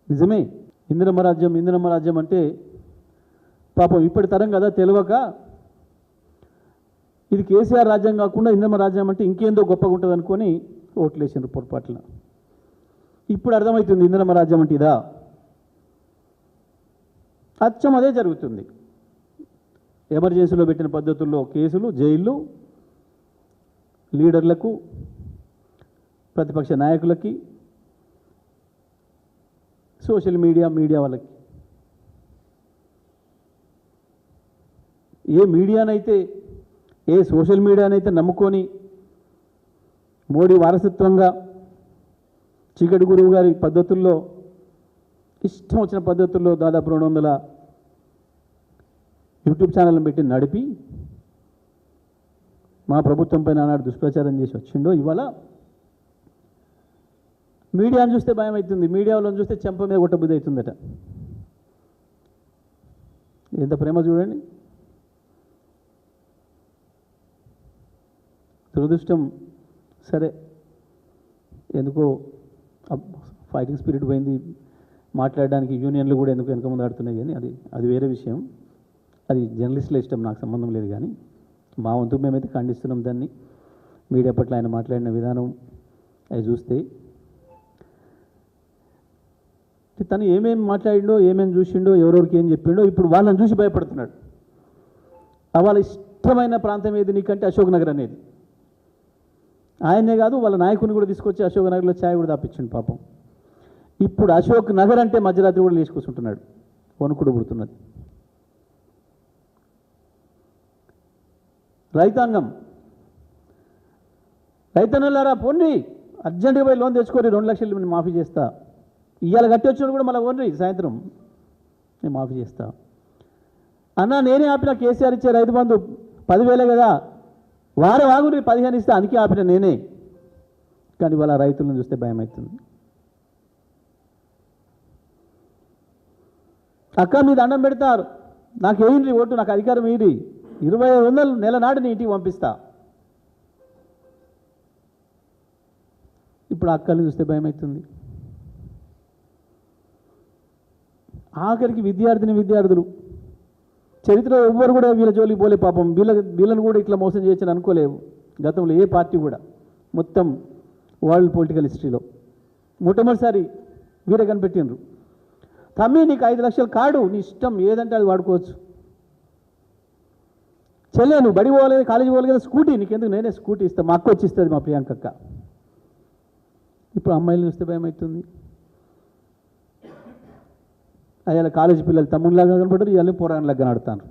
నిజమే, ఇందిరమ్మ రాజ్యం అంటే పాపం ఇప్పటి తరం కదా తెలియక ఇది కేసీఆర్ రాజ్యం కాకుండా ఇందిరమ్మ రాజ్యం అంటే ఇంకేందో గొప్పగా ఉంటుంది అనుకొని ఓట్లు వేసిండ్రు పొరపాట్ల. ఇప్పుడు అర్థమవుతుంది ఇందిరమ్మ రాజ్యం అంటే ఇదా. అచ్చం అదే జరుగుతుంది. ఎమర్జెన్సీలో పెట్టిన పద్ధతుల్లో కేసులు, జైళ్ళు, లీడర్లకు, ప్రతిపక్ష నాయకులకి, సోషల్ మీడియా వాళ్ళకి. ఏ మీడియానైతే, ఏ సోషల్ మీడియానైతే నమ్ముకొని మోడీ వారసత్వంగా చీకటి గురువు గారి పద్ధతుల్లో ఇష్టం వచ్చిన పద్ధతుల్లో దాదాపు 200 యూట్యూబ్ ఛానళ్ళను పెట్టి నడిపి మా ప్రభుత్వం పైన ఆనాడు దుష్ప్రచారం చేసి వచ్చిండో, ఇవాళ మీడియాను చూస్తే భయం అవుతుంది, మీడియా వాళ్ళని చూస్తే చెంప మీద కొట్టబుద్ధి అవుతుందట. ఎంత ప్రేమ చూడండి. దురదృష్టం. సరే, ఎందుకో ఫైటింగ్ స్పిరిట్ పోయింది, మాట్లాడడానికి యూనియన్లు కూడా ఎందుకు వెనక ముందు ఆడుతున్నాయి, కానీ అది వేరే విషయం. అది జర్నలిస్టుల ఇష్టం, నాకు సంబంధం లేదు. కానీ మా వంతు మేమైతే ఖండిస్తున్నాం దాన్ని. మీడియా పట్ల ఆయన మాట్లాడిన విధానం అవి చూస్తే తను ఏమేమి మాట్లాడిండో, ఏమేమి చూసిండో, ఎవరెవరికి ఏం చెప్పిండో ఇప్పుడు వాళ్ళని చూసి భయపడుతున్నాడు. వాళ్ళ ఇష్టమైన ప్రాంతం ఏది నీకంటే అశోక్ నగర్ అనేది. ఆయనే కాదు, వాళ్ళ నాయకుని కూడా తీసుకొచ్చి అశోక్ నగర్లో ఛాయ్ కూడా తాపించండి పాపం. ఇప్పుడు అశోక్ నగర్ అంటే మధ్యరాత్రి కూడా లేచి కూర్చుంటున్నాడు, వణుకుడు పుడుతున్నది. రైతన్నలారా పోండి, అర్జెంటుగా పోయి లోన్ తెచ్చుకోరి, 2 లక్షలు నేను మాఫీ చేస్తా. ఇవాళ కట్టి వచ్చినప్పుడు కూడా మళ్ళీ పోండి, సాయంత్రం నేను మాఫీ చేస్తా. అన్న నేనే ఆపిన, కేసీఆర్ ఇచ్చే రైతు బంధు 10,000 కదా, వారం ఆగురి 15 ఇస్తా, అందుకే ఆపిన నేనే. కానీ వాళ్ళ రైతులను చూస్తే భయం అవుతుంది. అక్క మీ దండం పెడతారు, నాకు వేయండి ఓటు, నాకు అధికారం వేయండి, 2500 నెల నాడు నీ ఇంటికి పంపిస్తా. ఇప్పుడు అక్కల్ని చూస్తే భయం అవుతుంది. ఆఖరికి విద్యార్థులు చరిత్రలో ఎవ్వరు కూడా వీళ్ళ జోలికి పోలే పాపం. వీళ్ళని కూడా ఇట్లా మోసం చేయొచ్చని అనుకోలేవు గతంలో ఏ పార్టీ కూడా. మొత్తం వరల్డ్ పొలిటికల్ హిస్టరీలో మొట్టమొదటిసారి వీరే కనిపెట్టిండ్రు. తమ్మి నీకు 5 లక్షల కార్డు, నీ ఇష్టం ఏదంటే అది వాడుకోవచ్చు. చెల్లె నువ్వు బడి పోలేదు, కాలేజీ పోలేదు కదా, స్కూటీ నీకెందుకు, నేనే స్కూటీ ఇస్తాను, మా అక్క వచ్చి ఇస్తుంది, మా ప్రియాంకక్క. ఇప్పుడు అమ్మాయిలు చూస్తే భయం అవుతుంది. అయ్యాల కాలేజీ పిల్లలు తమ్ముళ్ళలాగా కనపడరు, ఇవాళ పోరాణలాగా కనబడతాను.